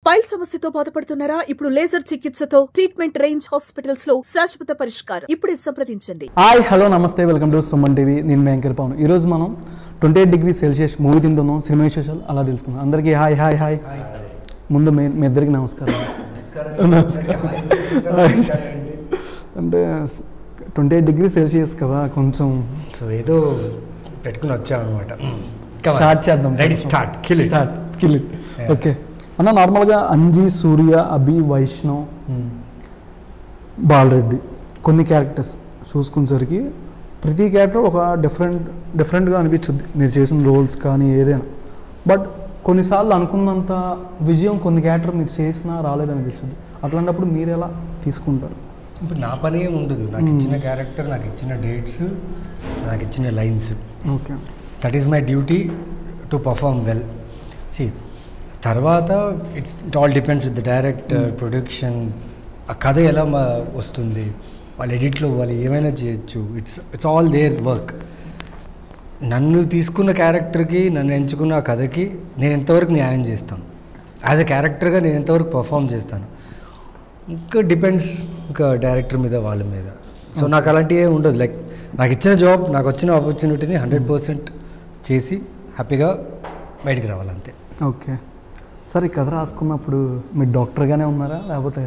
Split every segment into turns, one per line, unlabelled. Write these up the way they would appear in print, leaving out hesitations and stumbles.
Pile సమస్యతో బాధపడుతున్నారా? ఇప్పుడు లేజర్ చికిత్సతో ట్రీట్మెంట్ రేంజ్ హాస్పిటల్స్ లో శాశ్వత పరిష్కారం. ఇప్పుడే సంప్రదించండి.
హాయ్ హలో నమస్తే, వెల్కమ్ టు సుమన్ టీవీ. నేను మీ యాంకర్ పవన్. ఈరోజు మనం 28 డిగ్రీ సెల్సియస్ మూవీ తింటున్నాం, సినిమా విశేషాలు అలా తెలుసుకుందాం. అందరికీ హాయ్ హాయ్ హాయ్. ముందు మీ ఇద్దరికి నమస్కారం. అంటే 28 డిగ్రీ సెల్సియస్ కదా, కొంచెం
సో ఏదో పెట్టుకుని వచ్చామన్నమాట.
స్టార్ట్ చేద్దాం.
Ready, start, kill it.
Okay అన్న, నార్మల్గా అంజీ, సూర్య, అభి, వైష్ణవ్, బాలరెడ్డి కొన్ని క్యారెక్టర్స్ చూసుకునేసరికి ప్రతి క్యారెక్టర్ ఒక డిఫరెంట్గా అనిపించుద్ది, మీరు చేసిన రోల్స్ కానీ ఏదైనా. బట్ కొన్నిసార్లు అనుకున్నంత విజయం కొన్ని క్యారెక్టర్ మీరు చేసినా రాలేదనిపించింది. అట్లాంటప్పుడు మీరు ఎలా తీసుకుంటారు?
ఇప్పుడు నా పని ఏమి ఉండదు. నాకు ఇచ్చిన క్యారెక్టర్, నాకు ఇచ్చిన డేట్స్, నాకు ఇచ్చిన lines,
okay,
that is my duty to perform well. సి తర్వాత it all depends with the director, production, ఆ కథ ఎలా వస్తుంది, వాళ్ళు ఎడిట్లో వాళ్ళు ఏమైనా చేయొచ్చు. It's all their work. నన్ను తీసుకున్న క్యారెక్టర్కి, నన్ను ఎంచుకున్న ఆ కథకి నేను ఎంతవరకు న్యాయం చేస్తాను, యాజ్ ఎ క్యారెక్టర్గా నేను ఎంతవరకు పర్ఫామ్ చేస్తాను, ఇంకా డిపెండ్స్ ఇంకా డైరెక్టర్ మీద, వాళ్ళ మీద. సో నాకు అలాంటివి ఏమి ఉండదు. లైక్ నాకు ఇచ్చిన జాబ్, నాకు వచ్చిన ఆపర్చునిటీని 100% చేసి హ్యాపీగా బయటికి రావాలంతే.
ఓకే, సరే. ఈ కథ రాసుకున్నప్పుడు మీరు డాక్టర్గానే ఉన్నారా, లేకపోతే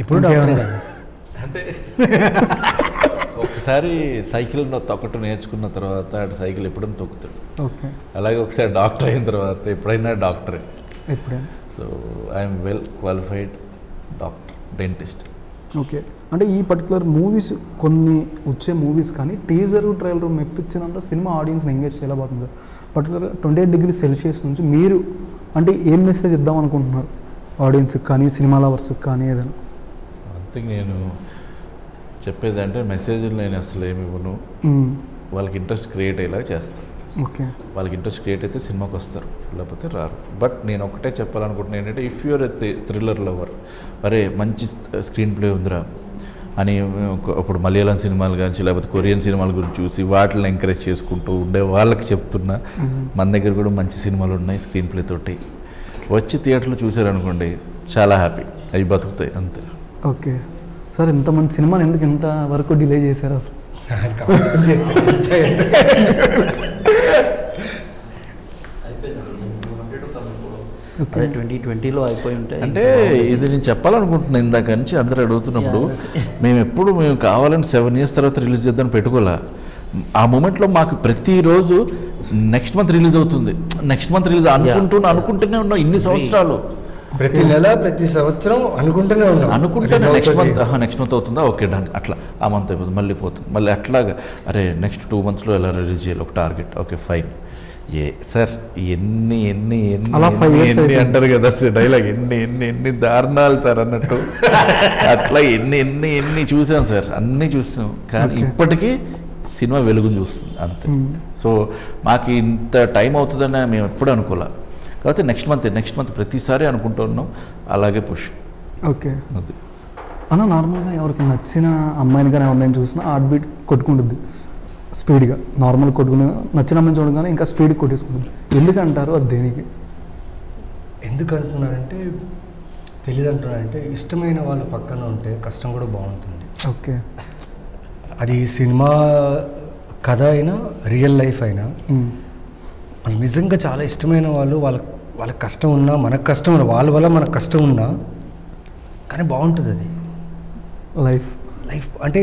ఇప్పుడు డాక్టర్
అంటే ఒకసారి సైకిల్ తొక్కటం నేర్చుకున్న తర్వాత సైకిల్ ఎప్పుడైనా తొక్కుతాడు.
ఓకే,
అలాగే ఒకసారి డాక్టర్ అయిన తర్వాత ఎప్పుడైనా డాక్టరే.
ఎప్పుడైనా.
So I'm well qualified doctor, dentist.
Okay, అంటే ఈ పర్టికులర్ మూవీస్, కొన్ని వచ్చే మూవీస్ కానీ టీజర్ ట్రైలర్ మెప్పించినంత సినిమా ఆడియన్స్ని ఎంగేజ్ చేయలేకపోతుంది సార్. పర్టికులర్గా 28 డిగ్రీ సెల్సియస్ నుంచి మీరు అంటే ఏం మెసేజ్ ఇద్దాం అనుకుంటున్నారు ఆడియన్స్కి కానీ, సినిమా లవర్స్కి కానీ ఏదైనా?
అంతే నేను చెప్పేది అంటే మెసేజ్లు నేను అసలు ఏమి ఇవ్వను. వాళ్ళకి ఇంట్రెస్ట్ క్రియేట్ అయ్యేలాగా చేస్తాను.
ఓకే,
వాళ్ళకి ఇంట్రెస్ట్ క్రియేట్ అయితే సినిమాకి వస్తారు, లేకపోతే రారు. బట్ నేను ఒకటే చెప్పాలనుకుంటున్నాను ఏంటంటే, if you're a thriller lover, అరే మంచి స్క్రీన్ ప్లే ఉందిరా అని ఇప్పుడు మలయాళం సినిమాలు కానీ లేకపోతే కొరియన్ సినిమాల గురించి చూసి వాటిని ఎంకరేజ్ చేసుకుంటూ ఉండే వాళ్ళకి చెప్తున్నా, మన దగ్గర కూడా మంచి సినిమాలు ఉన్నాయి స్క్రీన్ ప్లే తోటి. వచ్చి థియేటర్లో చూసారనుకోండి, చాలా హ్యాపీ, అవి బతుకుతాయి అంతే.
ఓకే సార్, ఇంతమంది సినిమాని ఎందుకు ఇంత వరకు డిలే చేశారు అసలు?
అదే 2020లో అయిపోయి ఉంటాయి.
అంటే ఇది నేను చెప్పాలనుకుంటున్నాను ఇందాక నుంచి అందరూ అడుగుతున్నప్పుడు. మేము కావాలని 7 years తర్వాత రిలీజ్ చేద్దామని పెట్టుకోలే. ఆ మూమెంట్లో మాకు ప్రతిరోజు నెక్స్ట్ మంత్ రిలీజ్ అవుతుంది, నెక్స్ట్ మంత్ రిలీజ్ అనుకుంటూనే ఉన్నాం ఇన్ని సంవత్సరాలు.
ప్రతి నెల, ప్రతి సంవత్సరం అనుకుంటూనే
నెక్స్ట్ మంత్ అవుతుందా, ఓకే డన్, అట్లా ఆ మంత్ అయిపోతుంది, మళ్ళీ పోతుంది, మళ్ళీ అట్లాగా అరే నెక్స్ట్ 2 monthsలో ఎలా రిలీజ్ చేయాలి ఒక టార్గెట్, ఓకే ఫైన్. సార్ ఎన్ని ఎన్ని ఎన్ని ఎన్ని అంటారు కదా డైలాగ్, ఎన్ని దారుణాలు సార్ అన్నట్టు అట్లా ఎన్ని చూసాం సార్, అన్నీ చూసాం. కానీ ఇప్పటికీ సినిమా వెలుగుని చూస్తుంది అంతే. సో మాకు ఇంత టైం అవుతుందని మేము ఎప్పుడు అనుకోలే. కాబట్టి నెక్స్ట్ మంత్ ప్రతిసారి అనుకుంటున్నాం, అలాగే పుష్.
ఓకే, అది అన్న నార్మల్గా ఎవరికి నచ్చిన అమ్మాయిని కానీ ఎవరినైనా చూసినా హార్ట్ బీట్ కొట్టుకుంటుంది స్పీడ్గా. నార్మల్ కొట్టుకుని నచ్చిన అమ్మాయిని చూడగానే ఇంకా స్పీడ్ కొట్టేసుకుంటుంది. ఎందుకంటారు అది దేనికి?
ఎందుకు అంటున్నారంటే తెలియదు అంటున్నారంటే, ఇష్టమైన వాళ్ళ పక్కన ఉంటే కష్టం కూడా బాగుంటుంది.
ఓకే,
అది సినిమా కథ అయినా రియల్ లైఫ్ అయినా, మనకు నిజంగా చాలా ఇష్టమైన వాళ్ళు, వాళ్ళకి కష్టం ఉన్నా, మనకు కష్టం ఉన్నా, వాళ్ళ వల్ల మనకు కష్టం ఉన్నా కానీ బాగుంటుంది అది
లైఫ్
అంటే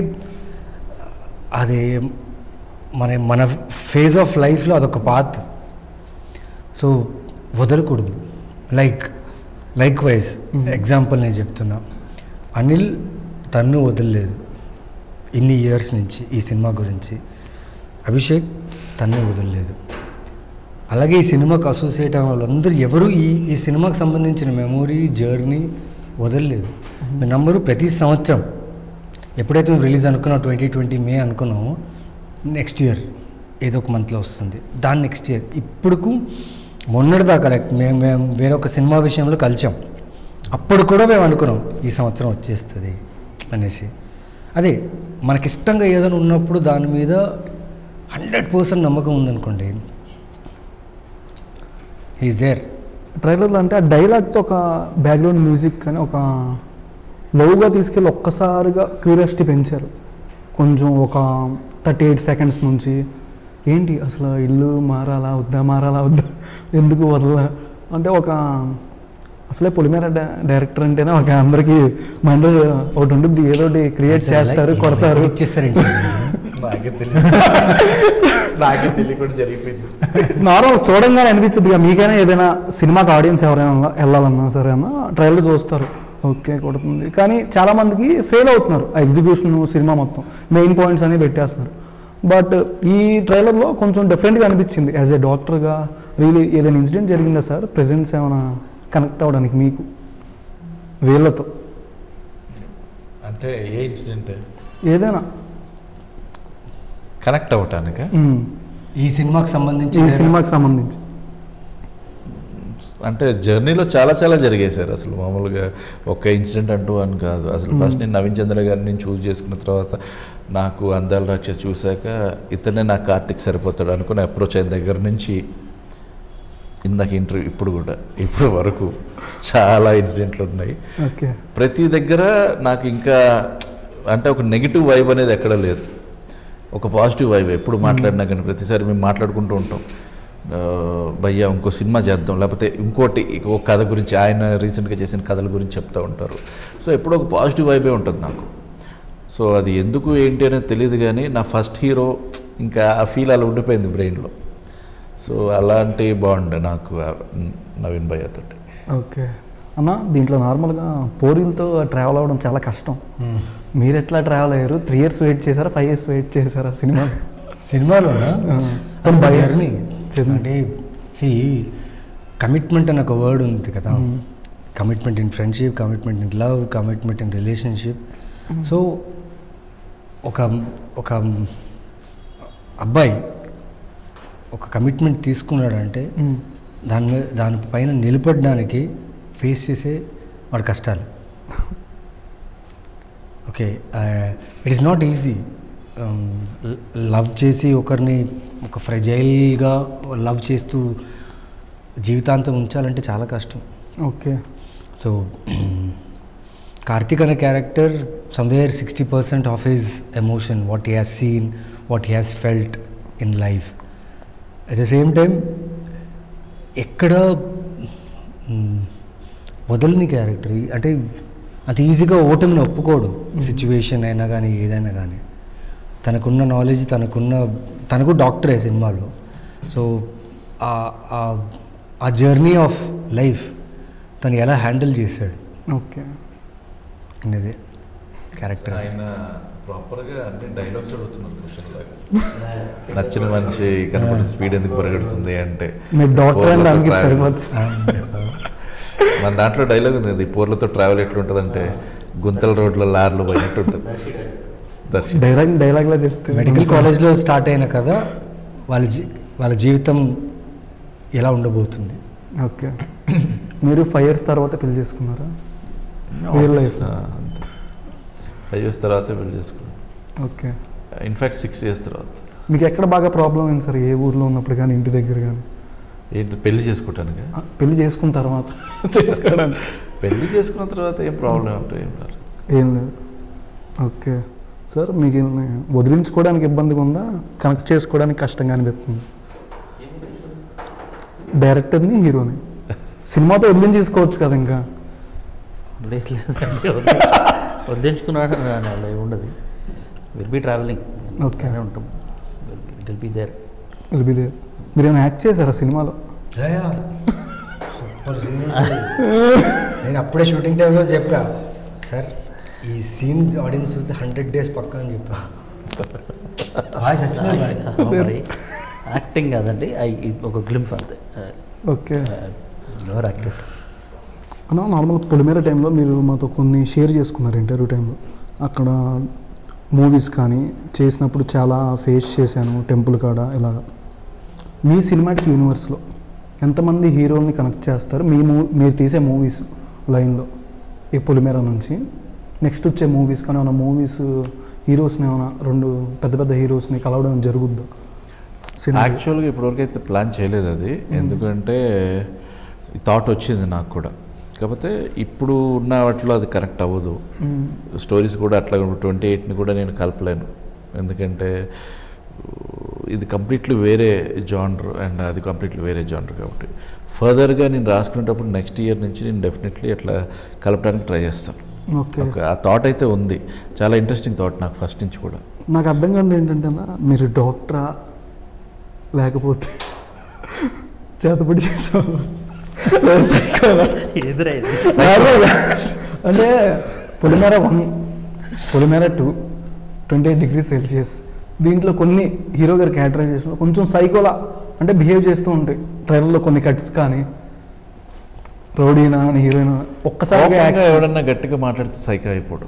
అది మన ఫేజ్ ఆఫ్ లైఫ్లో అదొక పాత్. సో వదలకూడదు. లైక్ వైజ్ ఎగ్జాంపుల్ నేను చెప్తున్నా, అనిల్ తన్ను వదలలేదు ఇన్ని ఇయర్స్ నుంచి ఈ సినిమా గురించి, అభిషేక్ తన్ను వదలలేదు. అలాగే ఈ సినిమాకు అసోసియేట్ అయిన వాళ్ళందరూ ఎవరు ఈ సినిమాకి సంబంధించిన మెమొరీ జర్నీ వదలలేదు. మీ నంబరు ప్రతి సంవత్సరం ఎప్పుడైతే మేము రిలీజ్ అనుకున్నాం 2020 మే అనుకున్నామో, నెక్స్ట్ ఇయర్ ఏదో ఒక మంత్లో వస్తుంది, దాని నెక్స్ట్ ఇయర్. ఇప్పుడుకు మొన్నటిదాకా మేము వేరొక సినిమా విషయంలో కలిసాం, అప్పుడు కూడా మేము అనుకున్నాం ఈ సంవత్సరం వచ్చేస్తుంది అనేసి. అదే మనకిష్టంగా ఏదైనా ఉన్నప్పుడు దాని మీద 100% నమ్మకం ఉందనుకోండి, ఈజ్ దేర్.
ట్రైలర్లో అంటే ఆ డైలాగ్తో ఒక బ్యాక్గ్రౌండ్ మ్యూజిక్ కానీ ఒక లోగా తీసుకెళ్ళి ఒక్కసారిగా క్యూరియాసిటీ పెంచారు. కొంచెం ఒక 38 సెకండ్స్ నుంచి ఏంటి అసలు ఇల్లు మారాలా వద్దా ఎందుకు వదల అంటే ఒక అసలే పొలిమేర డైరెక్టర్ అంటేనే ఒక అందరికీ మైండ్లో ఒకటి ఉంటుంది, ఏదో ఒకటి క్రియేట్ చేస్తారు, కొడతారు,
ఇచ్చేస్తారండి.
నాకే తెలియకుండా జరిగిపోయింది.
నార్మల్ చూడంగానే అనిపించింది. మీకైనా ఏదైనా సినిమాకి ఆడియన్స్ ఎవరైనా వెళ్ళాలన్నా సరే అన్న ట్రైలర్ చూస్తారు, ఓకే కొడుతుంది, కానీ చాలామందికి ఫెయిల్ అవుతున్నారు. ఆ ఎగ్జిక్యూషన్ సినిమా మొత్తం మెయిన్ పాయింట్స్ అనేవి పెట్టేస్తున్నారు. బట్ ఈ ట్రైలర్లో కొంచెం డిఫరెంట్గా అనిపించింది. యాజ్ ఏ డాక్టర్గా రియలీ ఏదైనా ఇన్సిడెంట్ జరిగిందా సార్ ప్రెజెన్స్ ఏమైనా కనెక్ట్ అవ్వడానికి మీకు వీళ్ళతో?
అంటే ఏ ఇన్సిడెంట్
ఏదైనా
కనెక్ట్ అవ్వటానిక
ఈ సినిమాకి సంబంధించి
అంటే జర్నీలో చాలా చాలా జరిగాయి సార్. అసలు మామూలుగా ఒక ఇన్సిడెంట్ అంటూ అని కాదు. అసలు ఫస్ట్ నేను నవీన్ చంద్ర గారిని చూస్ చేసుకున్న తర్వాత నాకు అందాల రాక్షస్ చూశాక ఇతనే నాకు కార్తిక్ సరిపోతాడు అనుకుని అప్రోచ్ అయిన దగ్గర నుంచి ఇందాక ఇంటర్వ్యూ ఇప్పుడు వరకు చాలా ఇన్సిడెంట్లు ఉన్నాయి. ప్రతి దగ్గర నాకు ఇంకా అంటే ఒక నెగిటివ్ వైబ్ అనేది ఎక్కడ లేదు, ఒక పాజిటివ్ వైబ్ ఎప్పుడు మాట్లాడినా కానీ ప్రతిసారి మేము మాట్లాడుకుంటూ ఉంటాం, భయ్యా ఇంకో సినిమా చేద్దాం, లేకపోతే ఇంకోటి ఒక కథ గురించి ఆయన రీసెంట్గా చేసిన కథల గురించి చెప్తూ ఉంటారు. సో ఎప్పుడూ ఒక పాజిటివ్ వైబే ఉంటుంది నాకు. సో అది ఎందుకు ఏంటి అనేది తెలియదు, కానీ నా ఫస్ట్ హీరో ఇంకా ఆ ఫీల్ అలా ఉండిపోయింది బ్రెయిన్లో. సో అలాంటి బాండ్ నాకు నవీన్ భయ్యతో.
ఓకే అన్న, దీంట్లో నార్మల్గా పోరీలతో ట్రావెల్ అవ్వడం చాలా కష్టం. మీరు ఎట్లా ట్రావెల్ అయ్యారు? 3 years వెయిట్ చేశారా, 5 years వెయిట్ చేశారా
సినిమాలో జర్నీ అంటే కమిట్మెంట్ అని ఒక వర్డ్ ఉంది కదా, commitment in friendship, commitment in love, commitment in relationship. So ఒక అబ్బాయి ఒక కమిట్మెంట్ తీసుకున్నాడంటే దానిపైన నిలబడడానికి ఫేస్ చేసే వాడి కష్టాలు. Okay, it is not easy. Love చేసి ఒకరిని ఒక ఫ్రెజైల్గా లవ్ చేస్తూ జీవితాంతం ఉంచాలంటే చాలా కష్టం.
ఓకే,
సో కార్తిక్ అనే character somewhere 60% of his emotion, what he has seen, what he has felt in life. At the same time ఎక్కడ వదలని క్యారెక్టర్, అంటే అంత ఈజీగా ఓటమిని ఒప్పుకోడు. సిచ్యువేషన్ అయినా కానీ ఏదైనా కానీ తనకున్న నాలెడ్జ్, తనకు డాక్టరే సినిమాలో. సో ఆ జర్నీ ఆఫ్ లైఫ్ తను ఎలా హ్యాండిల్ చేశాడు.
ఓకే
అనేది క్యారెక్టర్.
ఆయన ప్రాపర్గా అంటే డైలాగ్స్ అడుగుతున్నారు క్వశ్చన్ లాగా. నచ్చిన మనిషి కనపడే స్పీడ్ ఎందుకు పరిగెడుతుంది అంటే మన దాంట్లో డైలాగ్ ఉంది, పోర్లతో ట్రావెల్ ఎట్లుంటుంది అంటే గుంతల రోడ్లో లార్లు పోయినట్టు ఉంటుంది.
డైలాగ్లో చెప్తే
మెడికల్ కాలేజ్లో స్టార్ట్ అయిన కదా వాళ్ళ జీవితం ఎలా ఉండబోతుంది.
ఓకే, మీరు 5 years తర్వాత పెళ్లి చేసుకున్నారా? రియల్ లైఫ్
5 years తర్వాత పెళ్లి చేసుకున్నాను.
ఓకే,
ఇన్ఫ్యాక్ట్ 6 years తర్వాత.
మీకు ఎక్కడ బాగా ప్రాబ్లం అయింది సార్? ఏ ఊర్లో ఉన్నప్పుడు కానీ, ఇంటి దగ్గర కానీ?
ఏంటి పెళ్లి చేసుకుంటాను?
పెళ్లి చేసుకున్న తర్వాత చేసుకోవడానికి.
పెళ్లి చేసుకున్న తర్వాత ఏం ప్రాబ్లం ఉంటుంది?
ఏం లేదు. ఓకే సార్, మీకు వదిలించుకోవడానికి ఇబ్బందిగా ఉందా, కనెక్ట్ చేసుకోవడానికి కష్టంగా అనిపిస్తుంది? డైరెక్టర్ని, హీరోని సినిమాతో వదిలించేసుకోవచ్చు కదా. ఇంకా
వదిలించుకున్నాడు అలా ఉండదు. Will be travelling.
ఓకే,
ఉంటాం. Will be there.
మీరు ఏమైనా యాక్ట్ చేశారా సినిమాలో?
Super scene. నేను అప్పుడే షూటింగ్ టైంలో చెప్పా, సార్ ఈ సీన్ ఆడియన్స్ చూసి 100 days పక్కా అని చెప్పా.
యాక్టింగ్ కాదండి, ఒక గ్లింప్ అంతే.
ఓకే,
ఎవరు యాక్టర్
అన్న? నార్మల్ పొలిమేర టైంలో మీరు మాతో కొన్ని షేర్ చేసుకున్నారు ఇంటర్వ్యూ టైంలో. అక్కడ మూవీస్ కానీ చేసినప్పుడు చాలా ఫేస్ చేశాను, టెంపుల్ కాడ ఇలాగా. మీ సినిమాటిక్ యూనివర్స్లో ఎంతమంది హీరోల్ని కనెక్ట్ చేస్తారు? మీరు తీసే మూవీస్ లైన్లో ఈ పొలిమేర నుంచి నెక్స్ట్ వచ్చే మూవీస్ కానీ ఏమైనా మూవీస్ హీరోస్ని ఏమైనా 2 పెద్ద హీరోస్ని కలవడం జరుగుద్దా?
యాక్చువల్గా ఇప్పటివరకు అయితే ప్లాన్ చేయలేదు అది. ఎందుకంటే ఈ థాట్ వచ్చింది నాకు కూడా. కాకపోతే ఇప్పుడు ఉన్న వాటిలో అది కరెక్ట్ అవ్వదు. స్టోరీస్ కూడా అట్లా 28ని కూడా నేను కలపలేను, ఎందుకంటే ఇది కంప్లీట్లీ వేరే జానర్ అండ్ అది కంప్లీట్లీ వేరే జానర్. కాబట్టి ఫర్దర్గా నేను రాసుకునేటప్పుడు నెక్స్ట్ ఇయర్ నుంచి నేను డెఫినెట్లీ అట్లా కలపడానికి ట్రై చేస్తాను.
ఓకే,
ఆ థాట్ అయితే ఉంది, చాలా ఇంట్రెస్టింగ్ థాట్ నాకు ఫస్ట్ నుంచి కూడా.
నాకు అర్థం కాదు ఏంటంటే మీరు డాక్టరా లేకపోతే చేతపడి చేసావు
ఎదురైంది.
అంటే పొలిమేర 1, పొలిమేర 2, 28 degrees Celsius, దీంట్లో కొన్ని హీరో గారి క్యారెక్టరైజేషన్ కొంచెం సైకోలా అంటే బిహేవ్ చేస్తూ ఉంటాయి. ట్రైలర్లో కొన్ని కట్స్ కానీ రౌడీనా అని హీరోయిన్ ఒక్కసారిగా
ఎవడన్నా గట్టిగా మాట్లాడితే సైకో అయిపోడు.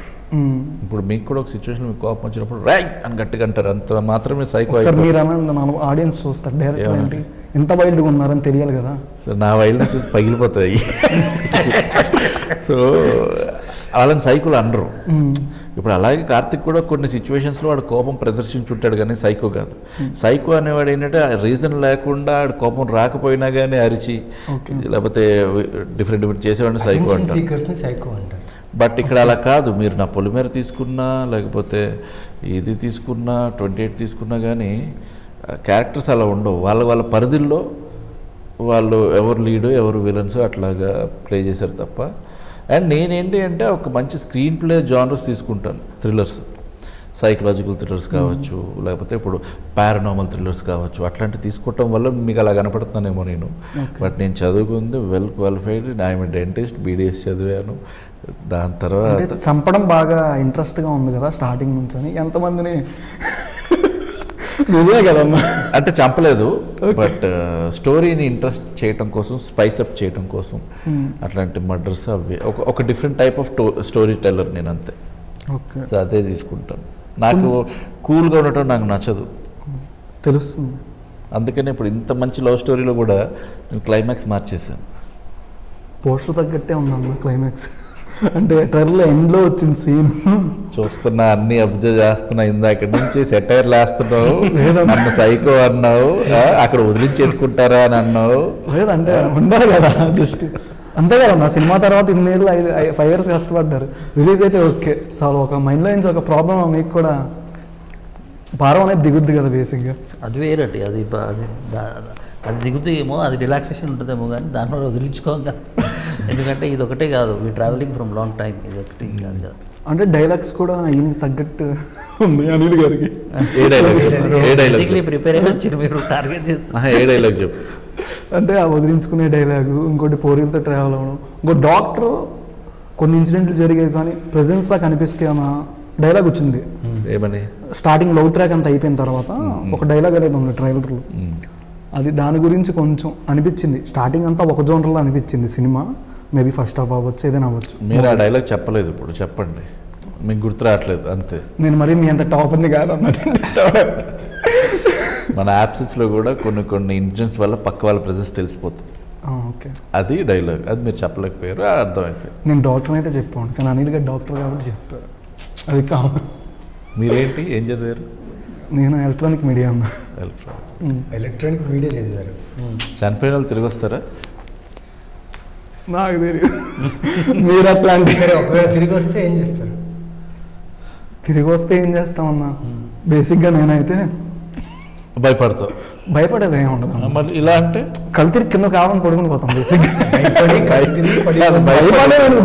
ఇప్పుడు మీకు కూడా ఒక సిచ్యువేషన్ మీకు కోపం వచ్చినప్పుడు రై అని గట్టిగా అంటారు, అంత మాత్రమే సైకో.
సార్ మీరు అనండి, నా ఆడియన్స్ చూస్తారు డైరెక్టర్ ఏంటి ఎంత వైల్డ్గా ఉన్నారని తెలియాలి కదా
సార్. నా వైల్డ్నెస్ చూసి పగిలిపోతాయి. సో వాళ్ళని సైకోలు అనరు. ఇప్పుడు అలాగే కార్తిక్ కూడా కొన్ని సిచ్యువేషన్స్లో వాడు కోపం ప్రదర్శించుంటాడు కానీ సైకో కాదు. సైకో అనేవాడు ఏంటంటే రీజన్ లేకుండా వాడు కోపం రాకపోయినా కానీ అరిచి లేకపోతే డిఫరెంట్ చేసేవాడిని సైకో అంటారు. బట్ ఇక్కడ అలా కాదు. మీరు నా పొలిమేర తీసుకున్నా లేకపోతే ఇది తీసుకున్నా 28 తీసుకున్నా కానీ క్యారెక్టర్స్ అలా ఉండవు. వాళ్ళ పరిధిల్లో వాళ్ళు ఎవరు లీడు ఎవరు విలన్స్ అట్లాగా ప్లే చేశారు తప్ప. అండ్ నేనేంటి అంటే ఒక మంచి స్క్రీన్ ప్లే జానర్స్ తీసుకుంటాను. థ్రిల్లర్స్, సైకలాజికల్ థ్రిల్లర్స్ కావచ్చు, లేకపోతే ఇప్పుడు పారానార్మల్ థ్రిల్లర్స్ కావచ్చు, అట్లాంటివి తీసుకోవటం వల్ల మీకు అలా కనపడుతున్నానేమో నేను. బట్ నేను చదువుకుంది well qualified, I'm dentist, BDS చదివాను. దాని తర్వాత
చంపడం బాగా ఇంట్రెస్ట్గా ఉంది కదా స్టార్టింగ్ నుంచి అని ఎంతమందిని నిజమే కదమ్మా.
అంటే చంపలేదు, బట్ స్టోరీని ఇంట్రెస్ట్ చేయటం కోసం, స్పైస్ అప్ చేయటం కోసం అట్లాంటి మర్డర్స్ అవి ఒక different type of story teller నేను, అంతే.
ఓకే,
సో అదే తీసుకుంటాను. నాకు కూల్గా ఉండటం నాకు నచ్చదు,
తెలుస్తుంది.
అందుకనే ఇప్పుడు ఇంత మంచి లవ్ స్టోరీలో కూడా నేను క్లైమాక్స్ మార్చేసాను.
పోస్టర్ తగ్గట్టే ఉందమ్మా క్లైమాక్స్. అంటే ట్రైలర్లో ఎండ్లో వచ్చిన సీన్
చూస్తున్నా, అన్ని అబ్జర్వ్ చేస్తున్నా, ఇందాక నుంచి సెటైర్లు వేస్తున్నావు, నన్ను సైకో అన్నావు, అక్కడ వదిలించేసుకుంటారా అని అన్నావు.
లేదంటే ఉండాలి కదా జస్ట్ అంతే కదా. నా సినిమా తర్వాత 5 years కష్టపడ్డారు, రిలీజ్ అయితే ఓకే సార్. ఒక మైండ్లో నుంచి ఒక ప్రాబ్లం మీకు కూడా భారం అనేది దిగుద్ది కదా బేసిక్గా.
అది వేరండి, అది దిగుతూ ఏమో, అది రిలాక్సేషన్ ఉంటుందేమో కానీ దానివల్ల వదిలించుకోం కదా. ఎందుకంటే ఇది ఒకటే కాదు, we travelling from long time, ఇది ఒకటి కాదు కదా.
అంటే డైలాగ్స్ కూడా ఈయనకి తగ్గట్టు ఉంది అనిల్ గారికి.
ప్రిపేర్ అయ్యి వచ్చి మీరు టార్గెట్ చేస్తారు.
ఏ డైలాగ్ చెప్పు.
అంటే ఆ వదిలించుకునే డైలాగు, ఇంకోటి పోరీలతో ట్రావెల్ అవ్వడం, ఇంకో డాక్టర్ కొన్ని ఇన్సిడెంట్లు జరిగాయి కానీ ప్రెజెన్స్లా కనిపిస్తే అన్న డైలాగ్ వచ్చింది.
ఏమని?
స్టార్టింగ్ లవ్ ట్రాక్ అంతా అయిపోయిన తర్వాత ఒక డైలాగ్ అనేది ఉంది ట్రైలర్లో. అది దాని గురించి కొంచెం అనిపించింది. స్టార్టింగ్ అంతా ఒక జోనర్లో అనిపించింది సినిమా. మేబీ ఫస్ట్ హాఫ్ అవ్వచ్చు, ఏదైనా అవ్వచ్చు.
మీరు ఆ డైలాగ్ చెప్పలేదు, ఇప్పుడు చెప్పండి. మీకు గుర్తు రావట్లేదు అంతే.
నేను మరి మీ అంత టాప్ ఉంది కాదు అన్నట్టు.
మన యాప్సెస్లో కూడా కొన్ని ఇన్సిడెంట్స్ వల్ల పక్క వాళ్ళ ప్రెజెన్స్ తెలిసిపోతుంది.
ఓకే,
అది డైలాగ్, అది మీరు చెప్పలేకపోయారు, అర్థమైపోయింది.
నేను డాక్టర్ అయితే చెప్పాను కానీ అనిల్ గారు డాక్టర్ కాబట్టి చెప్పారు. అది కాదు.
మీరేంటి, ఏం చదివారు?
నేను ఎలక్ట్రానిక్ మీడియా అన్నా.
ఎలక్ట్రానిక్ మీడియా చదివారు.
చనిపోయిన వాళ్ళు తిరిగి వస్తారా?
నాకు తెలియదు. మీరు అట్లాంటి
ఒకవేళ తిరిగి వస్తే ఏం చేస్తారు?
తిరిగి వస్తే ఏం చేస్తామన్నా, బేసిక్గా నేనైతే
భయపడతావు.
భయపడేది ఏమి ఉండదు.
మళ్ళీ ఇలా అంటే
కల్తీ కింద కావాలని పడుకుని పోతాం బేసిక్గా.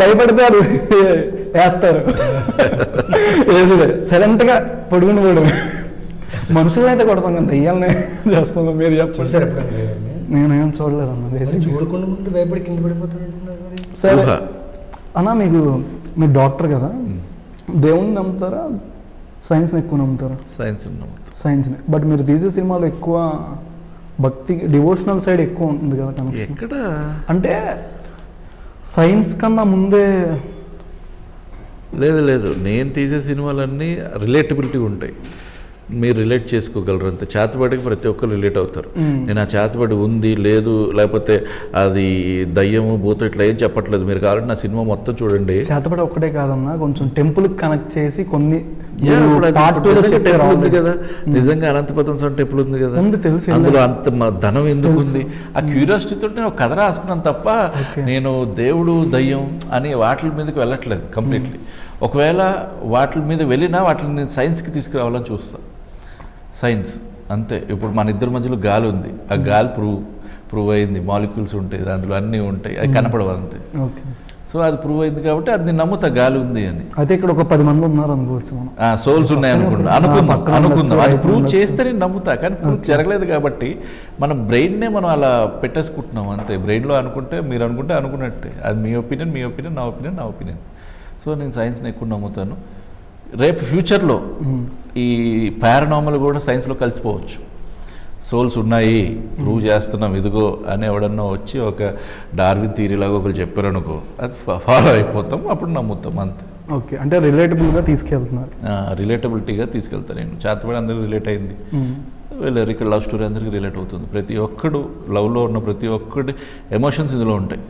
భయపడితే అది వేస్తారు. వేసుడే సైలెంట్గా పడుకుని పోవడం. మనుషులను అయితే కొడతాం కదా, దయ్యాలనే చేస్తాం. మీరు
చూసారు?
నేనేం చూడలేదన్న. బేసిక్
చూడకుండా ముందు భయపడి కింద పడిపోతున్నారు.
సరే అన్నా, మీరు డాక్టర్ కదా, దేవుణ్ణి నమ్ముతారా సైన్స్ని ఎక్కువ నమ్ముతారా? సైన్స్ని. బట్ మీరు తీసే సినిమాలో ఎక్కువ భక్తి, డివోషనల్ సైడ్ ఎక్కువ ఉంటుంది కదా కనెక్షన్.
ఎక్కడ
అంటే సైన్స్ కన్నా ముందే
లేదు. నేను తీసే సినిమాలన్నీ రిలేటబిలిటీ ఉంటాయి. మీరు రిలేట్ చేసుకోగలరు అంతే. చేతబడికి ప్రతి ఒక్కరు రిలేట్ అవుతారు. నేను ఆ చేతబడి ఉంది లేదు లేకపోతే అది దయ్యము భూతం ఇట్లా ఏం చెప్పట్లేదు. మీరు కావాలంటే నా సినిమా మొత్తం చూడండి.
చేతబడి ఒక్కటే కాదన్నా, కొంచెం టెంపుల్ కనెక్ట్ చేసి కొన్ని
టెంపుల్ ఉంది కదా, నిజంగా అనంతపద్మ స్వామి టెంపుల్ ఉంది కదా, అందులో అంత ధనం ఎందుకు ఉంది, ఆ క్యూరియాసిటీతో నేను ఒక కథ రాసుకున్నాను తప్ప నేను దేవుడు దయ్యం అని వాటి మీదకి వెళ్ళట్లేదు కంప్లీట్లీ. ఒకవేళ వాటి మీద వెళ్ళినా వాటిని నేను సైన్స్కి తీసుకురావాలని చూస్తాను. సైన్స్ అంతే. ఇప్పుడు మన ఇద్దరి మధ్యలో గాలి ఉంది, ఆ గాలి ప్రూవ్ అయింది, మాలిక్యూల్స్ ఉంటాయి అందులో, అన్నీ ఉంటాయి, అది కనపడవు అంతే. సో అది ప్రూవ్ అయింది కాబట్టి అది నేను నమ్ముతా గాలి ఉంది అని.
అయితే ఇక్కడ ఒక 10 మంది ఉన్నారు అనుకోవచ్చు,
సోల్స్ ఉన్నాయి అనుకుందాం అది ప్రూవ్ చేస్తే నేను నమ్ముతా. కానీ ప్రూవ్ జరగలేదు కాబట్టి మన బ్రెయిన్నే మనం అలా పెట్టేసుకుంటున్నాం అంతే. బ్రెయిన్లో అనుకుంటే మీరు అనుకుంటే అనుకున్నట్టే, అది మీ ఒపీనియన్, నా ఒపీనియన్. సో నేను సైన్స్ని ఎక్కువ నమ్ముతాను. రేపు ఫ్యూచర్లో ఈ పారానార్మల్ కూడా సైన్స్లో కలిసిపోవచ్చు. సోల్స్ ఉన్నాయి ప్రూవ్ చేస్తున్నాం ఇదిగో అని ఎవడన్నా వచ్చి ఒక డార్విన్ థియరీలాగా ఒకరు చెప్పారనుకో, అది ఫాలో అయిపోతాం, అప్పుడు నమ్ముతాం అంతే.
ఓకే, అంటే రిలేటబుల్గా తీసుకెళ్తున్నారు.
రిలేటబిలిటీగా తీసుకెళ్తాను నేను. చేతబడి అందరికీ రిలేట్ అయింది, వెళ్ళారు. ఇక్కడ లవ్ స్టోరీ అందరికీ రిలేట్ అవుతుంది. ప్రతి ఒక్కడు లవ్లో ఉన్న ప్రతి ఒక్కటి ఎమోషన్స్ ఇందులో ఉంటాయి.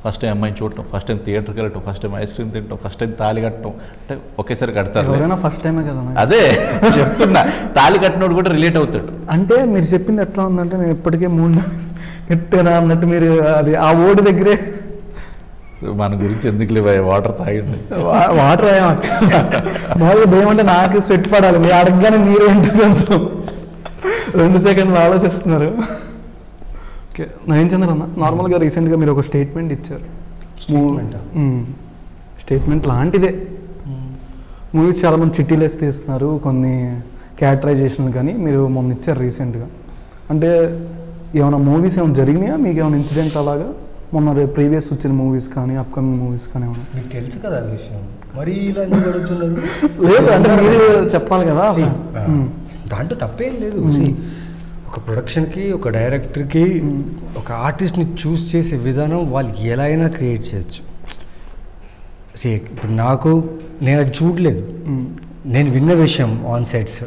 ఫస్ట్ టైం అమ్మాయిని చూడటం, ఫస్ట్ టైం థియేటర్కి వెళ్ళటం, ఫస్ట్ టైం ఐస్ క్రీమ్ తినటం, ఫస్ట్ టైం తాళి కట్టడం, అంటే ఒకేసారి కడతారు.
ఫస్ట్ టైమే కదా,
అదే చెప్తున్నా, తాళి కట్టినోడు కూడా రిలేట్ అవుతాడు.
అంటే మీరు చెప్పింది ఎట్లా ఉందంటే నేను ఇప్పటికే 3 కట్టానా అన్నట్టు మీరు అది ఆ ఓడి దగ్గరే.
మన గురించి ఎందుకు లేవా, వాటర్ తాగండి.
వాటర్ మామూలుగా ఏమంటే నాకు స్వెట్ పడాలి, మీరు అడగగానే మీరు ఏంటో కొంచెం 2 సెకండ్లు ఆలోచిస్తున్నారు. ఓకే, నవీన్ చంద్ర అన్న, నార్మల్గా రీసెంట్గా మీరు ఒక స్టేట్మెంట్ ఇచ్చారు. స్టేట్మెంట్ లాంటిదే. మూవీస్ చాలామంది చిట్టీలు వేసి తీస్తున్నారు, కొన్ని క్యారెక్టరైజేషన్ కానీ మీరు మొన్న ఇచ్చారు రీసెంట్గా. అంటే ఏమైనా మూవీస్ ఏమైనా జరిగినాయా మీకు, ఏమైనా ఇన్సిడెంట్ అలాగా మొన్న ప్రీవియస్ వచ్చిన మూవీస్ కానీ అప్కమింగ్ మూవీస్ కానీ ఏమైనా?
మీకు తెలుసు కదా ఆ విషయం, మరి ఇలా అడుగుతున్నారు.
లేదు అంటే మీరు చెప్పాలి కదా.
దాంట్లో తప్పేం లేదు. ఒక ప్రొడక్షన్కి, ఒక డైరెక్టర్కి, ఒక ఆర్టిస్ట్ని చూస్ చేసే విధానం వాళ్ళు ఎలా అయినా క్రియేట్ చేయొచ్చు. ఇప్పుడు నేను అది చూడలేదు, నేను విన్న విషయం ఆన్ సెట్స్.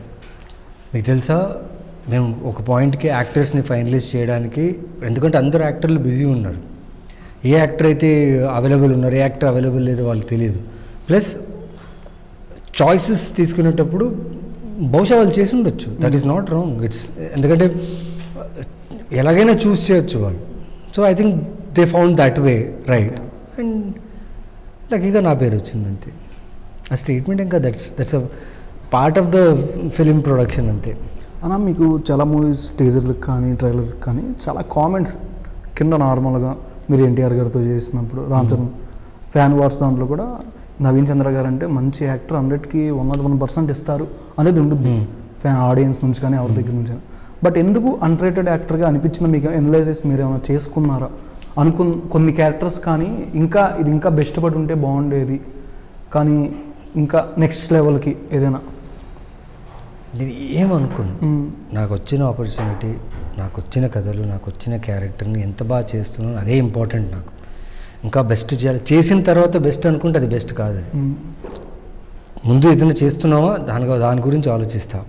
మీకు తెలుసా, మేము ఒక పాయింట్కి యాక్టర్స్ని ఫైనలైజ్ చేయడానికి, ఎందుకంటే అందరూ యాక్టర్లు బిజీ ఉన్నారు, ఏ యాక్టర్ అయితే అవైలబుల్ ఉన్నారు, ఏ యాక్టర్ అవైలబుల్ లేదో వాళ్ళకి తెలియదు. ప్లస్ చాయిసెస్ తీసుకునేటప్పుడు బహుశా వాళ్ళు చేసి ఉండొచ్చు, దట్ ఈస్ నాట్ రాంగ్. ఎందుకంటే ఎలాగైనా చూస్ చేయొచ్చు వాళ్ళు. So I think they found that way right, and లక్కీగా నా పేరు వచ్చింది అంతే. ఆ స్టేట్మెంట్ ఇంకా that's a part of the film production అంతే.
అన్న, మీకు చాలా మూవీస్ టీజర్లకు కానీ ట్రైలర్కి కానీ చాలా కామెంట్స్ కింద నార్మల్గా మీరు ఎన్టీఆర్ గారితో చేసినప్పుడు, రామ్ చరణ్ ఫ్యాన్ వార్స్ దాంట్లో కూడా నవీన్ చంద్ర గారు అంటే మంచి యాక్టర్, 100కి 101% ఇస్తారు అనేది ఉంటుంది ఫ్యాన్ ఆడియన్స్ నుంచి కానీ ఎవరి దగ్గర నుంచి. బట్ ఎందుకు అన్రేటెడ్ యాక్టర్గా అనిపించిన మీకు ఎనలైజెస్ మీరు ఏమైనా చేసుకున్నారా? కొన్ని క్యారెక్టర్స్ కానీ ఇది ఇంకా బెస్ట్ పడి ఉంటే బాగుండేది కానీ ఇంకా నెక్స్ట్ లెవెల్కి ఏదైనా?
నేను ఏమనుకున్నా, నాకు వచ్చిన ఆపర్చునిటీ, నాకు వచ్చిన కథలు, నాకు వచ్చిన క్యారెక్టర్ని ఎంత బాగా చేస్తున్నాను అదే ఇంపార్టెంట్. నాకు ఇంకా బెస్ట్ చేయాలి. చేసిన తర్వాత బెస్ట్ అనుకుంటే అది బెస్ట్ కాదు. ముందు ఏదైనా చేస్తున్నావా దాని గురించి ఆలోచిస్తా.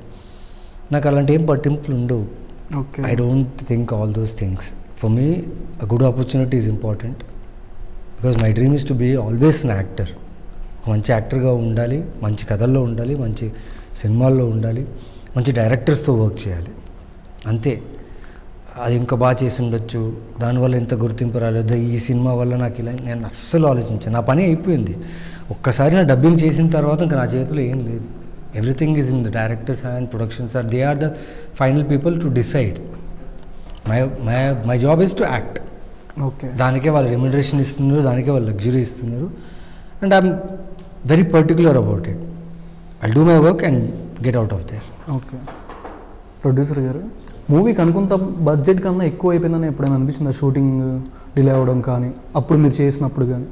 నాకు అలాంటి ఏం పట్టింపులు ఉండవు. I don't think all those things. For me a good opportunity is important, because my dream is to be always an actor. ఒక మంచి యాక్టర్గా ఉండాలి, మంచి కథల్లో ఉండాలి, మంచి సినిమాల్లో ఉండాలి, మంచి డైరెక్టర్స్తో వర్క్ చేయాలి అంతే. అది ఇంకా బాగా చేసి ఉండొచ్చు, దానివల్ల ఎంత గుర్తింపు రాలేదు, ఈ సినిమా వల్ల నాకు ఇలా, నేను అస్సలు ఆలోచించాను. నా పని అయిపోయింది. ఒక్కసారి నా డబ్బింగ్ చేసిన తర్వాత ఇంకా నా చేతిలో ఏం లేదు. Everything is in the directors and productions they are the final people to decide. My job is to act.
Okay,
దానికే వాళ్ళు రెమ్యునరేషన్ ఇస్తున్నారు, దానికే వాళ్ళు లగ్జరీ ఇస్తున్నారు, and I'm very particular about it. I'll do my work and get out of there.
Okay, producer గారు, మూవీకి అనుకుంత budget కన్నా ఎక్కువ అయిపోయిందని ఎప్పుడైనా అనిపించిందా? షూటింగ్ డిలే అవ్వడం కానీ, అప్పుడు మీరు చేసినప్పుడు కానీ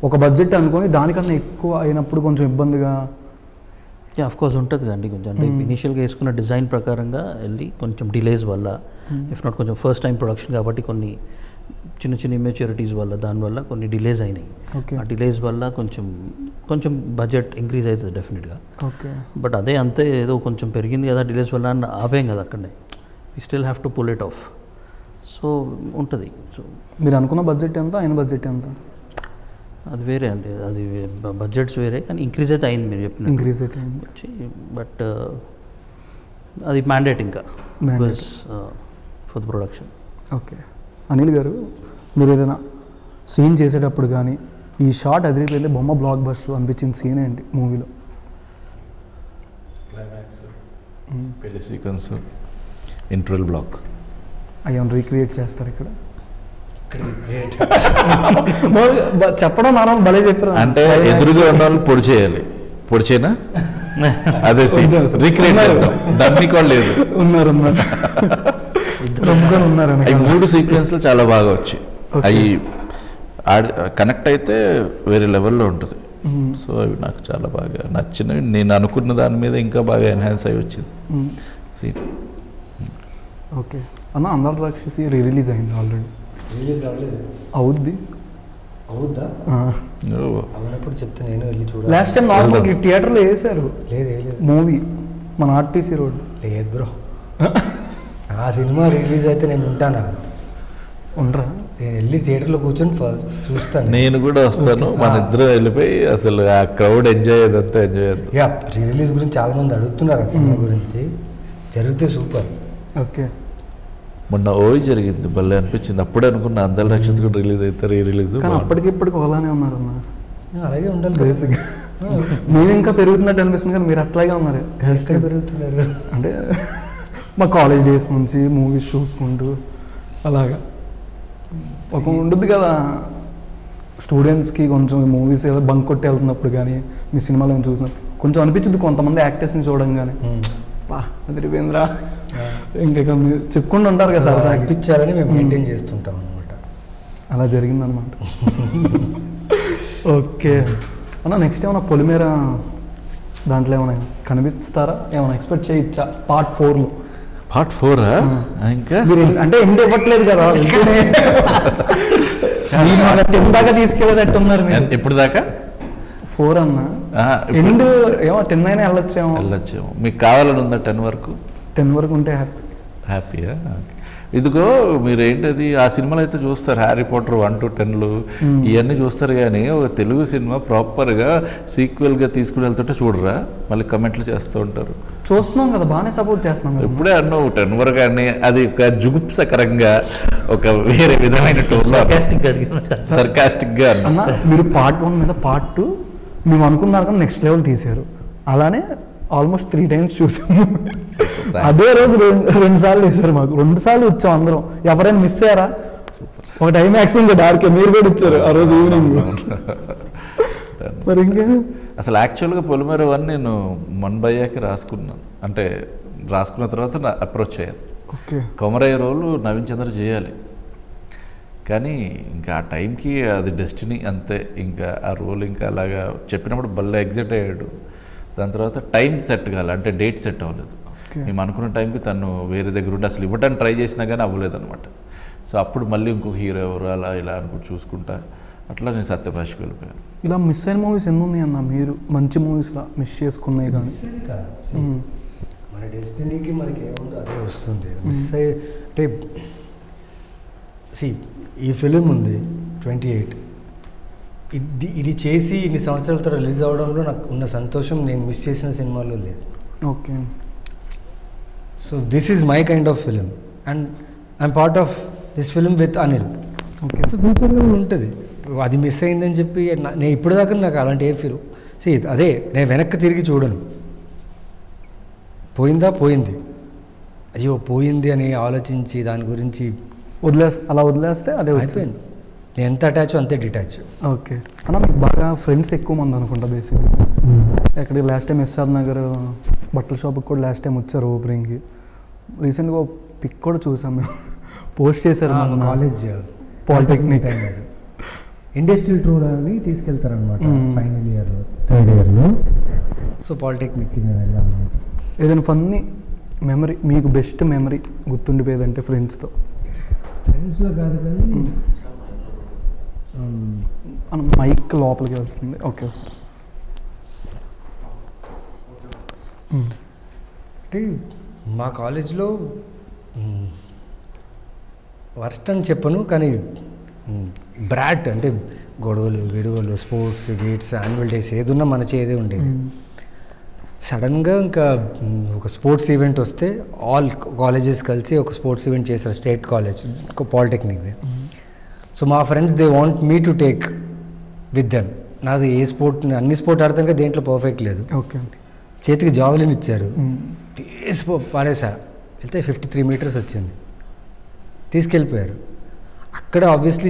ఒక బడ్జెట్ అనుకొని దానికన్నా ఎక్కువ అయినప్పుడు కొంచెం ఇబ్బందిగా?
ఆఫ్కోర్స్ ఉంటుంది కండి కొంచెం. అంటే ఇనీషియల్గా వేసుకున్న డిజైన్ ప్రకారంగా వెళ్ళి కొంచెం డిలేస్ వల్ల, ఇఫ్ నాట్ కొంచెం ఫస్ట్ టైం ప్రొడక్షన్ కాబట్టి కొన్ని చిన్న చిన్న ఇమ్మెచ్యూరిటీస్ వల్ల, దానివల్ల కొన్ని డిలేస్ అయినాయి. ఆ డిలేస్ వల్ల కొంచెం కొంచెం బడ్జెట్ ఇంక్రీజ్ అవుతుంది డెఫినెట్గా.
ఓకే.
బట్ అదే అంతే ఏదో కొంచెం పెరిగింది కదా డిలేస్ వల్ల అని ఆపేం కదా అక్కడనే. We still have to pull it off. So ఉంటుంది. సో
మీరు అనుకున్న బడ్జెట్ ఎంత, అయిన బడ్జెట్ ఎంత?
అది వేరే అండి, అది బడ్జెట్స్ వేరే, కానీ ఇంక్రీజ్ అయితే అయింది మీరు చెప్పిన
ఇంక్రీజ్ అయితే అయింది.
బట్ అది మ్యాండేట్ ఇంకా for the production.
Okay. Anil గారు, మీరు ఏదైనా సీన్ చేసేటప్పుడు కానీ ఈ షార్ట్ అదిరిపోయింది బొమ్మ బ్లాక్ బస్టర్ అనిపించిన సీన్ ఏంటి మూవీలో?
క్లైమాక్స్, పెళ్లి సీక్వెన్స్, ఇంటర్వెల్ బ్లాక్
అవి రీక్రియేట్ చేస్తారు ఇక్కడ? చెప్పడం మనం భలే చెప్పారు.
అంటే ఎదురుగా ఉన్న వాళ్ళు పొడి చేయాలి. పొడి చేయనా? అదే రీక్రియేట్ డబ్బికి వాళ్ళు లేదు,
ఉన్నారు ఉన్నారు.
3 సీక్వెన్స్లు చాలా బాగా వచ్చాయి. అవి కనెక్ట్ అయితే వేరే లెవెల్లో ఉంటుంది. సో అవి నాకు చాలా బాగా నచ్చినవి. నేను అనుకున్న దాని మీద ఇంకా బాగా ఎన్హాన్స్ అయ్యి వచ్చింది సీన్.
ఓకే అన్న, అందరు రాక్షసి రిలీజ్ అయింది ఆల్రెడీ.
రిలీజ్ అవ్వలేదు.
అవుద్ది.
అవుద్దా? అవునప్పుడు చెప్తే నేను వెళ్ళి చూడాలి.
లాస్ట్ టైం నార్మల్ థియేటర్లో వేసారు.
లేదు
మూవీ మన ఆర్టీసీ రోడ్.
లేదు బ్రో, ఆ సినిమా రిలీజ్ అయితే నేను ఉంటానా?
ఉండరా?
నేను వెళ్ళి థియేటర్లో కూర్చొని చూస్తాను.
నేను కూడా వస్తాను, మన ఇద్దరం వెళ్ళిపోయి అసలు ఆ క్రౌడ్ ఎంజాయ్ అయ్యేదంతా ఎంజాయ్ చేద్దాం.
యా, రిలీజ్ గురించి చాలా మంది అడుగుతున్నారు ఆ సినిమా గురించి. జరిగితే సూపర్.
ఓకే.
మొన్న ఓవి జరిగింది, భలే అనిపించింది. అప్పుడే అనుకున్న అందరి రక్షిత కూడా రిలీజ్ అయితే రిలీజ్.
కానీ అప్పటికిప్పటికి అలానే ఉన్నారు అన్న.
అలాగే ఉండాలి
బేసిక్గా. మేము ఇంకా పెరుగుతున్నట్టు అనిపిస్తుంది కానీ మీరు అట్లాగే ఉన్నారు.
ఎక్కడ పెరుగుతున్నారు
అంటే మా కాలేజ్ డేస్ నుంచి మూవీస్ చూసుకుంటూ అలాగా ఒక ఉంటుంది కదా స్టూడెంట్స్కి. కొంచెం మూవీస్ ఏదో బంక్ కొట్టి వెళ్తున్నప్పుడు కానీ మీ సినిమాలో చూసిన కొంచెం అనిపించింది కొంతమంది యాక్టర్స్ని చూడంగానే, పా అదిరిపోయింద్రా ఇంకా చెప్పుకుంటూ ఉంటారు కదా సార్,
అనిపించాలని మేము మెయింటైన్ చేస్తుంటాం అనమాట.
అలా జరిగిందనమాట. ఓకే అన్న, నెక్స్ట్ ఏమైనా పొలిమేర దాంట్లో ఏమైనా కనిపిస్తారా? ఏమైనా ఎక్స్పెక్ట్ చేయొచ్చా పార్ట్ 4లో?
పార్ట్ 4 ఇంకా
అంటే ఎండ్ ఇవ్వట్లేదు కదా, 10 దాకా తీసుకెళ్ళేటట్టున్నారు మీరు.
ఎప్పుడు దాకా?
4 అన్న. ఎండ్ ఏమో 10 అయినా
వెళ్ళొచ్చేమో. మీకు కావాలని ఉందా 10 వరకు?
10 వరకు ఉంటే
హ్యాపీయా? ఇదిగో మీరు ఏంటది ఆ సినిమాలు అయితే చూస్తారు, హ్యారీ పాటర్ 1 to 10 ఇవన్నీ చూస్తారు. కానీ ఒక తెలుగు సినిమా ప్రాపర్గా సీక్వెల్గా తీసుకుని వెళ్తుంటే చూడరా, మళ్ళీ కమెంట్లు చేస్తూ ఉంటారు.
చూస్తున్నాం కదా, బాగానే సపోర్ట్ చేస్తున్నాం.
ఇప్పుడే అన్నావు 10 వరకు అని, అది ఒక జుగుప్సకరంగా ఒక వేరే విధమైన సర్కాస్టిక్గా
అన్న. మీరు పార్ట్ 1 మీద పార్ట్ 2 మేము అనుకున్నారు కానీ నెక్స్ట్ లెవెల్ తీశారు. అలానే ఆల్మోస్ట్ 3 times చూసాము. అదే రోజు 2 సార్లు వేసారు. మాకు 2 సార్లు వచ్చాం అందరం. ఎవరైనా మిస్ అయ్యారా? ఒక టైం యాక్సిడెంట్ డార్కే మీరు కూడా ఇచ్చారు ఆ రోజు ఈవినింగ్. మరి ఇంకా
అసలు యాక్చువల్గా పొలిమేర 1 నేను మన్బయ్యాకి రాసుకున్నాను. అంటే రాసుకున్న తర్వాత నా అప్రోచ్ అయ్యాను.
ఓకే.
కొమరయ్య రోలు నవీన్ చంద్ర చేయాలి, కానీ ఇంకా ఆ టైంకి అది డెస్టినీ అంతే. ఇంకా ఆ రోల్ ఇంకా అలాగా చెప్పినప్పుడు భలే ఎగ్జైట్ అయ్యాడు. దాని తర్వాత టైం సెట్ కావాలి, అంటే డేట్ సెట్ అవ్వలేదు. మేము అనుకున్న టైంకి తను వేరే దగ్గర ఉండి అసలు ఇవ్వడానికి ట్రై చేసినా కానీ అవ్వలేదు అనమాట. సో అప్పుడు మళ్ళీ ఇంకొక హీరో ఎవరు అలా ఇలా అనుకుంటూ చూసుకుంటా అట్లా నేను సత్యభాషకి వెళ్ళిపోయాను.
ఇలా మిస్ అయిన మూవీస్ ఎన్ని ఉన్నాయి అన్న? మీరు మంచి మూవీస్లా మిస్ చేసుకున్నాయి కానీ
మన డెస్టినీకి మనకి ఏముందో అదే వస్తుంది. మిస్ అయ్యి అంటే ఈ ఫిలిం ఉంది 28, ఇది చేసి ఇన్ని సంవత్సరాల తర్వాత రిలీజ్ అవ్వడంలో నాకు ఉన్న సంతోషం నేను మిస్ చేసిన సినిమాలో లేదు.
Okay.
So this is my kind of film and I'm part of this film with Anil.
Okay.
So ఫ్యూచర్లో ఉంటుంది. అది మిస్ అయిందని చెప్పి నేను ఇప్పుడు దాకా నాకు అలాంటి ఏం ఫీల్ అదే నేను వెనక్కి తిరిగి చూడను. పోయిందా పోయింది, అయ్యో పోయింది అని ఆలోచించి దాని గురించి
అలా వదిలేస్తే అదే
అయిపోయింది. నేను ఎంత అటాచ్ అంతే డిటాచ్.
ఓకే అన్న, మీకు బాగా ఫ్రెండ్స్ ఎక్కువ మంది అనుకుంటా బేసిక్గా. ఎక్కడికి లాస్ట్ టైం ఎస్ఆర్ నగర్ బట్టల షాప్కి కూడా లాస్ట్ టైం వచ్చారు ఓపెనింగ్కి. రీసెంట్గా పిక్ కూడా చూసాం మేము, పోస్ట్ చేశారు మన
కాలేజ్
పాలిటెక్నిక్
ఇండస్ట్రియల్ టూర్ అని తీసుకెళ్తారనమాట ఫైనల్ ఇయర్లో 3rd ఇయర్లో. సో పాలిటెక్నిక్కి మేము వెళ్ళాము.
ఏదైనా ఫన్నీ మెమరీ, మీకు బెస్ట్ మెమరీ గుర్తుండిపోయేదంటే ఫ్రెండ్స్తో?
ఫ్రెండ్స్లో కాదు కానీ
మైక్ లోపలికి వస్తుంది. ఓకే.
అంటే మా కాలేజ్లో వర్స్ట్ అని చెప్పను, కానీ బ్రాట్ అంటే గొడవలు స్పోర్ట్స్ గేట్స్ యాన్యువల్ డేస్ ఏదున్నా మన చేదే ఉండేది. సడన్గా ఇంకా ఒక స్పోర్ట్స్ ఈవెంట్ వస్తే ఆల్ కాలేజెస్ కలిసి ఒక స్పోర్ట్స్ ఈవెంట్ చేశారు, స్టేట్ కాలేజ్ పాలిటెక్నిక్ది. సో మా friends they want me to take with them. నాది ఏ స్పోర్ట్, అన్ని స్పోర్ట్ ఆడతాను దేంట్లో పర్ఫెక్ట్ లేదు.
ఓకే,
చేతికి జావలిన్ ఇచ్చారు, పాడేసా, వెళ్తే 53 meters వచ్చింది, తీసుకెళ్ళిపోయారు. అక్కడ ఆబ్వియస్లీ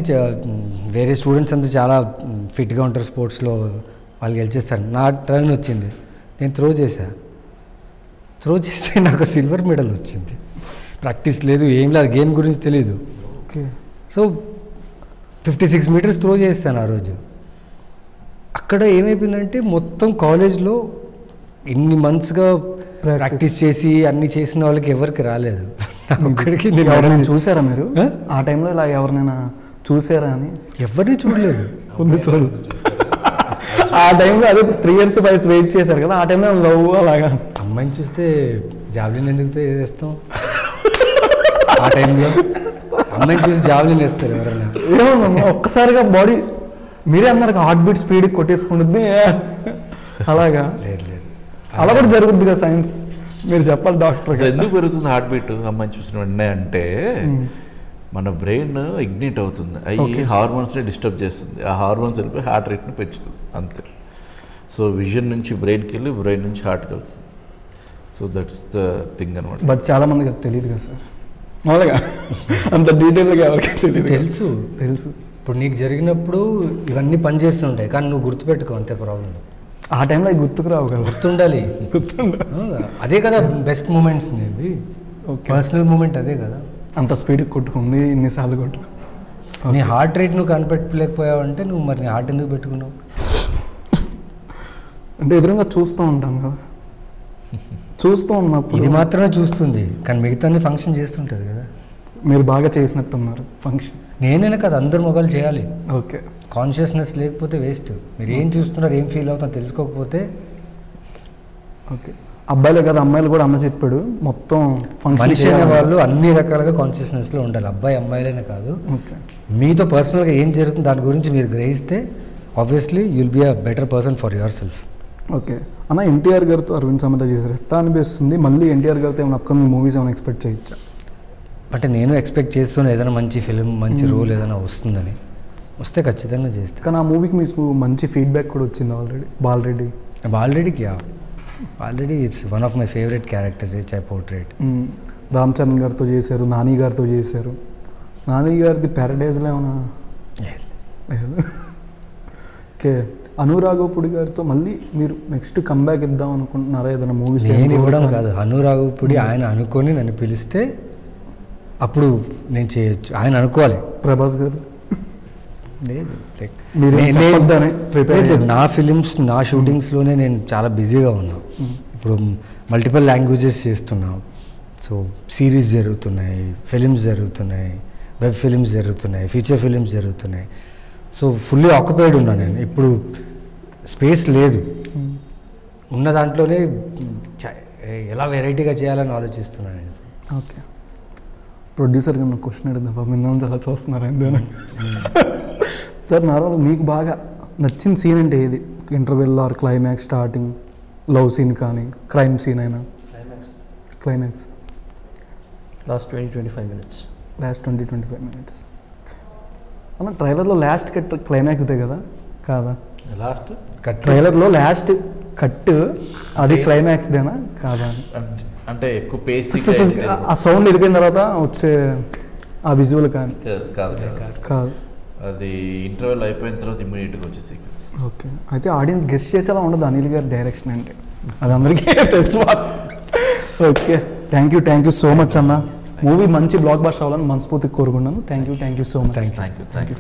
వేరే స్టూడెంట్స్ అంతా చాలా ఫిట్గా ఉంటారు స్పోర్ట్స్లో, వాళ్ళు గెలిచేస్తారు. నా టర్న్ వచ్చింది, నేను త్రో చేస్తే నాకు సిల్వర్ మెడల్ వచ్చింది. ప్రాక్టీస్ లేదు, ఏం లేదు, గేమ్ గురించి తెలీదు.
ఓకే,
సో 56 meters త్రో చేస్తాను ఆ రోజు. అక్కడ ఏమైపోయిందంటే మొత్తం కాలేజ్లో ఇన్ని మంత్స్గా ప్రాక్టీస్ చేసి అన్ని చేసిన వాళ్ళకి ఎవరికి రాలేదు. అక్కడికి
ఎవరైనా చూసారా మీరు ఆ టైంలో ఇలా? ఎవరినైనా చూసారా అని?
ఎవరిని చూడలేదు.
ఆ టైంలో అదే 3 years 5 years వెయిట్ చేశారు కదా, ఆ టైంలో లవ్ అలాగా.
అమ్మాయిని చూస్తే జావ్లిన్ ఎందుకు వేస్తాం? ఆ టైంలో అమ్మాయిని చూసి జావ్లిన్ వేస్తారు ఎవరైనా?
ఏమన్నా ఒక్కసారిగా బాడీ మీరే అన్నారు హార్ట్ బీట్ స్పీడ్ కొట్టేసుకుంటుంది అలాగా?
లేదు లేదు,
అలా కూడా జరుగుద్ది కదా సైన్స్, మీరు చెప్పాలి డాక్టర్.
ఎందుకు పెరుగుతుంది హార్ట్ బీట్ అమ్మాయిని చూసిన వెంటనే అంటే మన బ్రెయిన్ ఇగ్నిట్ అవుతుంది, అయ్యి హార్మోన్స్ని డిస్టర్బ్ చేస్తుంది. ఆ హార్మోన్స్ వెళ్ళిపోయి హార్ట్ రేట్ని పెంచుతుంది అంతే. సో విజన్ నుంచి బ్రెయిన్కి వెళ్ళి బ్రెయిన్ నుంచి హార్ట్కి వెళ్తుంది. సో దట్స్ ద థింగ్ అనమాట.
బట్ చాలా మందికి అది తెలియదు కదా సార్, మామూలుగా అంత డీటెయిల్గా ఎవరికి తెలియదు.
తెలుసు
తెలుసు.
ఇప్పుడు నీకు జరిగినప్పుడు ఇవన్నీ పనిచేస్తుంటాయి, కానీ నువ్వు గుర్తుపెట్టుకో, అంతే ప్రాబ్లం.
ఆ టైంలో అవి గుర్తుకు రావు కదా.
గుర్తుండాలి, అదే కదా బెస్ట్ మూమెంట్స్. నీది పర్సనల్ మూమెంట్ అదే కదా.
అంత స్పీడ్కి కొట్టుకుంది, ఇన్నిసార్లు కొట్టుకు.
నీ హార్ట్ రేట్ నువ్వు కనిపెట్టలేకపోయావు అంటే నువ్వు మరి నీ హార్ట్ ఎందుకు పెట్టుకున్నావు?
అంటే ఎదురుగా చూస్తూ ఉంటాం కదా, చూస్తూ ఉన్నప్పుడు
ఇది మాత్రమే చూస్తుంది, కానీ మిగతా ఫంక్షన్ చేస్తుంటుంది కదా.
మీరు బాగా చేసినట్టున్నారు ఫంక్షన్.
నేనైనా కదా, అందరు మొగలు చేయాలి.
ఓకే,
కాన్షియస్నెస్ లేకపోతే వేస్ట్. మీరు ఏం చూస్తున్నారు, ఏం ఫీల్ అవుతారో తెలుసుకోకపోతే.
ఓకే, అబ్బాయిలే కదా అమ్మాయిలు కూడా అమ్మ చెప్పాడు మొత్తం ఫంక్షన్.
మనిషి అనే వాళ్ళు అన్ని రకాలుగా కాన్షియస్నెస్లో ఉండాలి, అబ్బాయి అమ్మాయిలైనా కాదు.
ఓకే,
మీతో పర్సనల్గా ఏం జరుగుతుంది దాని గురించి మీరు గ్రహిస్తే obviously you'll be a better person for yourself.
Okay అన్న, ఎన్టీఆర్ గారితో అరవింద్ సమేత చేశారు, ఎట్లా అనిపిస్తుంది? మళ్ళీ ఎన్టీఆర్ గారితో ఏమైనా అప్కమింగ్ మూవీస్ ఏమైనా ఎక్స్పెక్ట్ చేయొచ్చా?
అంటే నేను ఎక్స్పెక్ట్ చేస్తున్నా ఏదైనా మంచి ఫిలిం, మంచి రోల్ ఏదైనా వస్తుందని. వస్తే ఖచ్చితంగా చేస్తాను.
కానీ ఆ మూవీకి మీకు మంచి ఫీడ్బ్యాక్ కూడా వచ్చింది already.
Already it's one of my favourite characters which I portray.
Ram Charan గారితో చేశారు, నాని గారితో చేశారు. నాని గారిది ప్యారడైజ్లో ఏమైనా లేదు? ఓకే, అనురాఘపుడి గారితో మళ్ళీ మీరు నెక్స్ట్ కంబ్యాక్ ఇద్దాం అనుకుంటున్నారా ఏదైనా మూవీస్?
నేను ఇవ్వడం కాదు, అనురాఘపుడి ఆయన అనుకొని నన్ను పిలిస్తే అప్పుడు నేను చేయొచ్చు. ఆయన అనుకోవాలి.
ప్రభాస్ గారు
లేదు, నా ఫిలిమ్స్, నా షూటింగ్స్లోనే నేను చాలా బిజీగా ఉన్నా. ఇప్పుడు మల్టిపుల్ లాంగ్వేజెస్ చేస్తున్నాం. సో సిరీస్ జరుగుతున్నాయి, ఫిలిమ్స్ జరుగుతున్నాయి, వెబ్ ఫిలిమ్స్ జరుగుతున్నాయి, ఫీచర్ ఫిలిమ్స్ జరుగుతున్నాయి. సో ఫుల్లీ ఆక్యుపైడ్ ఉన్నా నేను. ఇప్పుడు స్పేస్ లేదు, ఉన్న దాంట్లోనే ఎలా వెరైటీగా చేయాలని ఆలోచిస్తున్నాను నేను.
ఓకే, ప్రొడ్యూసర్ గారు నాకు క్వశ్చన్ అడుగుదాం, మిమ్మల్ని చాలా చూస్తున్నారు ఎందుకు సార్? నార్మల్ మీకు బాగా నచ్చిన సీన్ అంటే ఏది? Interval or climax, starting love scene కానీ, క్రైమ్ సీన్ అయినా? Climax
last 20-25 minutes.
Last 20-25 minutes. అన్న ట్రైలర్లో లాస్ట్ కట్ క్లైమాక్స్దే కదా కాదా?
లాస్ట్
ట్రైలర్లో లాస్ట్ కట్ అది క్లైమాక్స్దేనా కాదా?
అంటే ఎక్కువ పేస్
ఆ సౌండ్ వెళ్ళిపోయిన తర్వాత వచ్చే ఆ విజువల్ కానీ
కాదు, అది ఇంటర్వెల్ అయిపోయిన తర్వాత ఇమ్మీడియట్గా వచ్చే సీక్వెన్స్.
ఓకే, అయితే ఆడియన్స్ గెస్ట్ చేసేలా ఉండదు అనిల్ గారి డైరెక్షన్ అంటే, అది అందరికీ తెలుసు. Okay, thank you so much అన్న. మూవీ మంచి బ్లాక్ బస్టర్ అవ్వాలని మనస్ఫూర్తిగా కోరుకున్నాను. Thank you so much.
Thank you.